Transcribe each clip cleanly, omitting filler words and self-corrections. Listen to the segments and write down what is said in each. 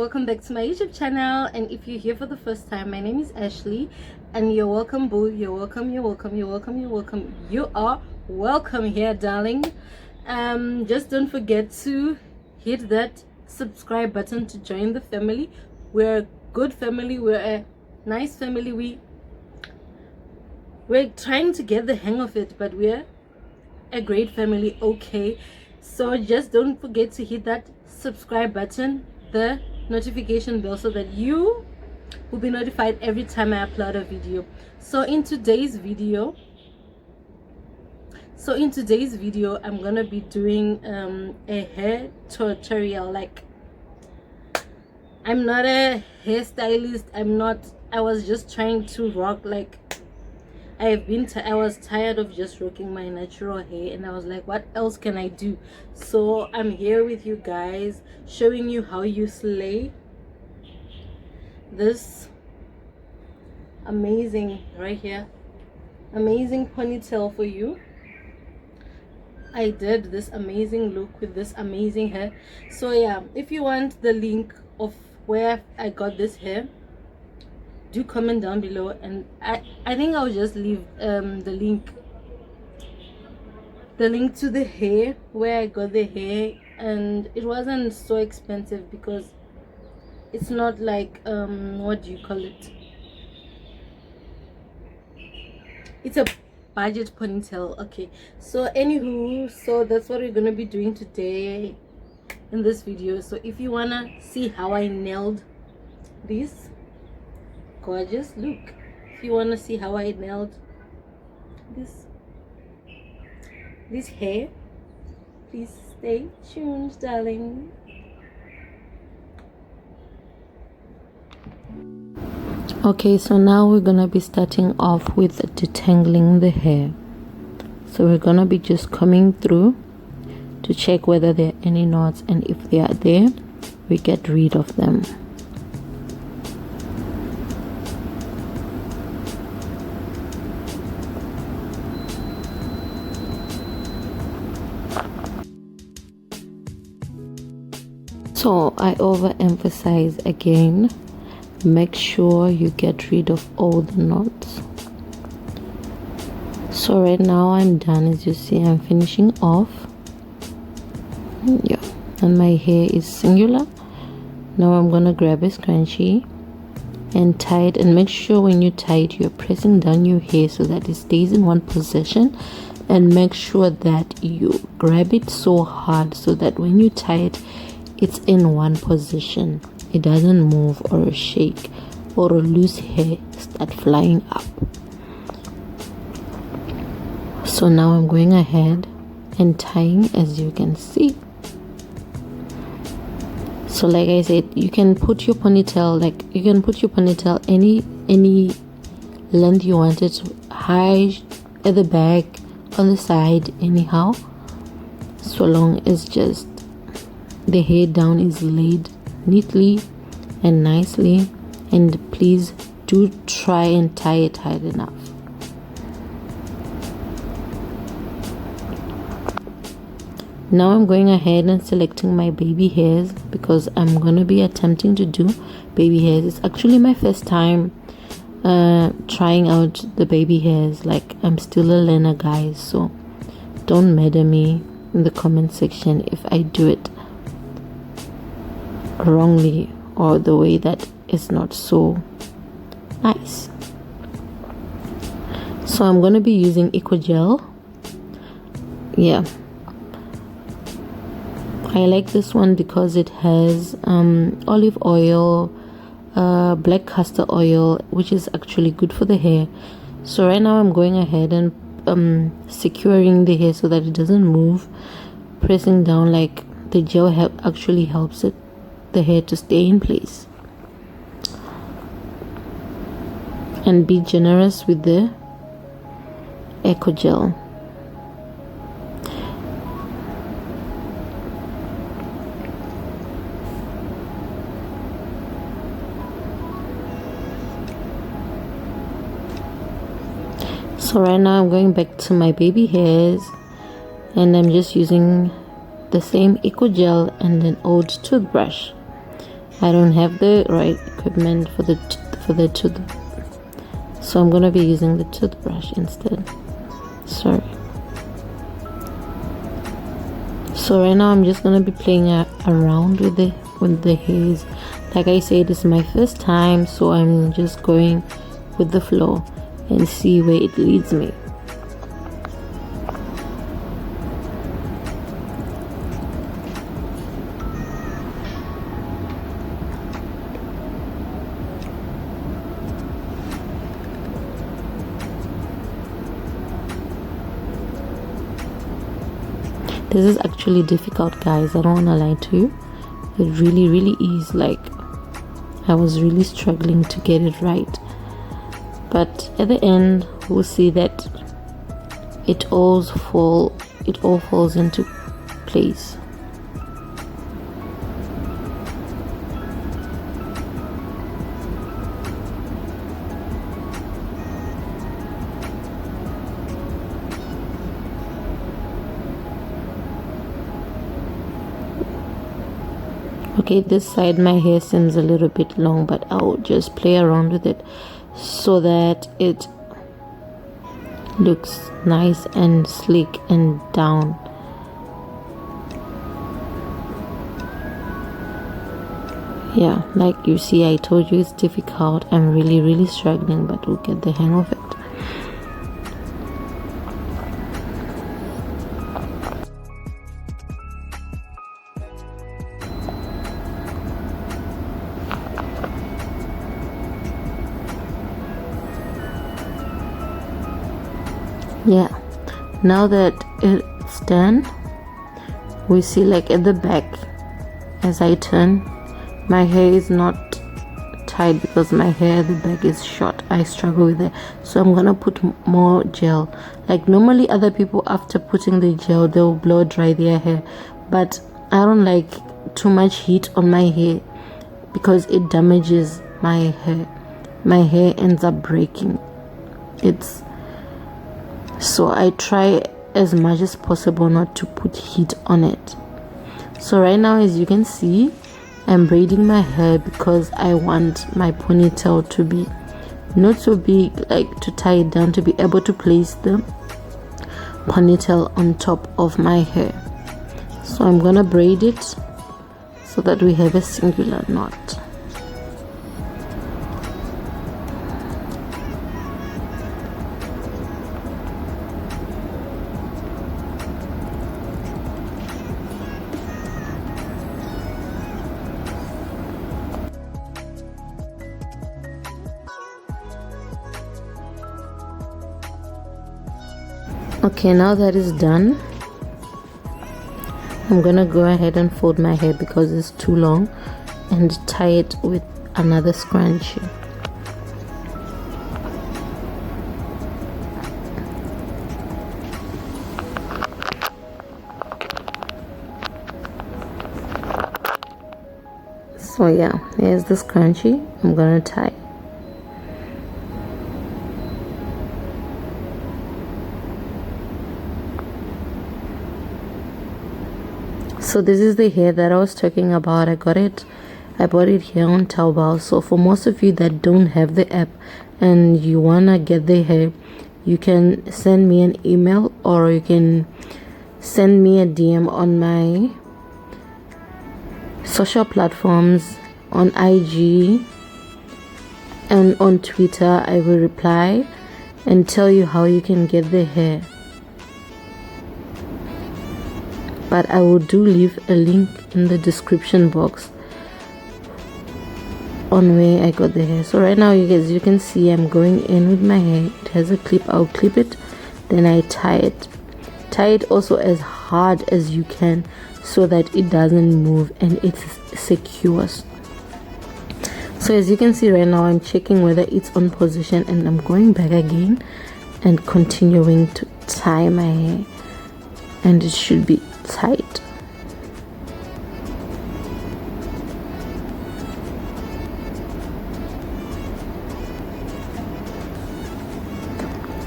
welcome back to my YouTube channel. And if you're here for the first time, my name is Ashley, and you're welcome, boo. You're welcome, you're welcome, you're welcome, you're welcome. You are welcome here, darling. Just don't forget to hit that subscribe button to join the family. We're a good family, we're a nice family. We're trying to get the hang of it, but we're a great family, okay? So just don't forget to hit that subscribe button, the notification bell, so that you will be notified every time I upload a video. So in today's video I'm gonna be doing a hair tutorial. Like, I'm not a hairstylist, I was just trying to rock, like, I was tired of just rocking my natural hair, and I was like, what else can I do? So I'm here with you guys, showing you how you slay this amazing, right here, amazing ponytail for you. I did this amazing look with this amazing hair. So yeah, if you want the link of where I got this hair, do comment down below, and I think I'll just leave the link to the hair, where I got the hair. And it wasn't so expensive because it's not like what do you call it, it's a budget ponytail. Okay, so anywho, so that's what we're gonna be doing today in this video. So if you wanna see how I nailed this gorgeous look, if you want to see how I nailed this hair, please stay tuned, darling. Okay, so now we're gonna be starting off with detangling the hair. So we're gonna be just combing through to check whether there are any knots, and if they are there, we get rid of them. So I overemphasize again, make sure you get rid of all the knots. So right now I'm done. As you see, I'm finishing off. Yeah, and my hair is singular. Now I'm gonna grab a scrunchie and tie it, and make sure when you tie it, you're pressing down your hair so that it stays in one position, and make sure that you grab it so hard so that when you tie it, it's in one position. It doesn't move or shake, or a loose hair start flying up. So now I'm going ahead and tying, as you can see. So like I said, you can put your ponytail, any length you want it, high, at the back, on the side, anyhow, so long as just the hair down is laid neatly and nicely. And please do try and tie it tight enough. Now I'm going ahead and selecting my baby hairs, because I'm gonna be attempting to do baby hairs. It's actually my first time trying out the baby hairs. Like, I'm still a learner, guys, so don't mad at me in the comment section if I do it wrongly, or the way that is not so nice. So I'm going to be using Eco Gel. Yeah, I like this one because it has olive oil, black castor oil, which is actually good for the hair. So right now I'm going ahead and securing the hair so that it doesn't move, pressing down. Like, the gel actually helps the hair to stay in place. And be generous with the Eco Gel. So right now I'm going back to my baby hairs, and I'm just using the same Eco Gel and an old toothbrush. I don't have the right equipment for the tooth, so I'm gonna be using the toothbrush instead. Sorry. So right now I'm just gonna be playing around with the hairs. Like I said, it's my first time, so I'm just going with the flow and see where it leads me. This is actually difficult, guys. I don't want to lie to you. It really is. Like, I was really struggling to get it right, but at the end we'll see that it all falls into place. Okay, this side my hair seems a little bit long, but I'll just play around with it so that it looks nice and sleek and down. Yeah, like you see, I told you it's difficult. I'm really struggling, but we'll get the hang of it. Yeah, now that it's done, we see like at the back, as I turn, my hair is not tight because my hair at the back is short. I struggle with it, so I'm gonna put more gel. Like normally other people, after putting the gel, they'll blow dry their hair, but I don't like too much heat on my hair because it damages my hair. My hair ends up breaking. So I try as much as possible not to put heat on it. So right now, as you can see, I'm braiding my hair because I want my ponytail to be not so big, like to tie it down, to be able to place the ponytail on top of my hair. So I'm gonna braid it so that we have a singular knot. Okay, now that is done, I'm gonna go ahead and fold my hair because it's too long and tie it with another scrunchie. So yeah, here's the scrunchie I'm gonna tie. So this is the hair that I was talking about. I bought it here on Taobao. So for most of you that don't have the app and you wanna get the hair, you can send me an email or you can send me a DM on my social platforms, on IG and on Twitter. I will reply and tell you how you can get the hair. But I will leave a link in the description box on where I got the hair. So right now, you guys, you can see I'm going in with my hair. It has a clip. I'll clip it, then I tie it. Tie it also as hard as you can so that it doesn't move and it's secure. So as you can see right now, I'm checking whether it's on position and I'm going back again and continuing to tie my hair, and it should be tight.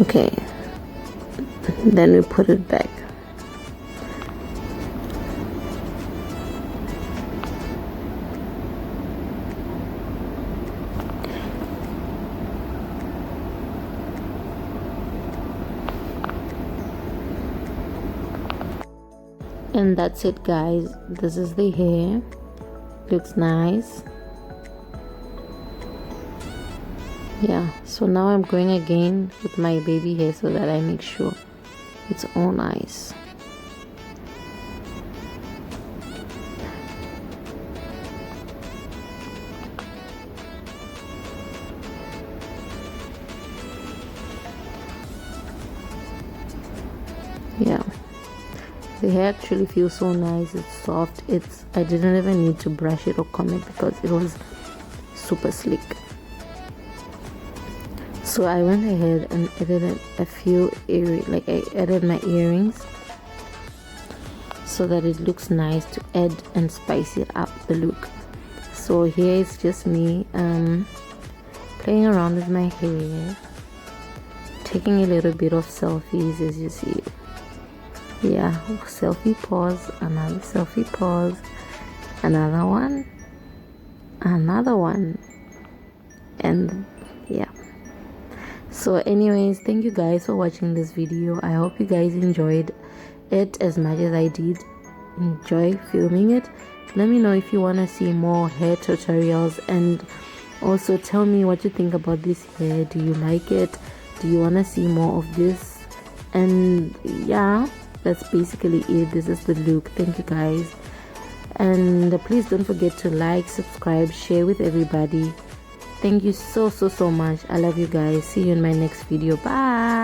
Okay, then we put it back. And that's it, guys. This is the hair. Looks nice. Yeah, so now I'm going again with my baby hair so that I make sure it's all nice. Yeah, the hair actually feels so nice. It's soft. I didn't even need to brush it or comb it because it was super slick. So I went ahead and added a few like I added my earrings so that it looks nice to add and spice it up the look. So here it's just me playing around with my hair, taking a little bit of selfies, as you see. Yeah, selfie pause, another selfie pause, another one, and yeah. So anyways, thank you guys for watching this video. I hope you guys enjoyed it as much as I did enjoy filming it. Let me know if you want to see more hair tutorials, and also tell me what you think about this hair. Do you like it? Do you want to see more of this? And yeah, that's basically it. This is the look. Thank you guys, and please don't forget to like, subscribe, share with everybody. Thank you so much. I love you guys. See you in my next video. Bye.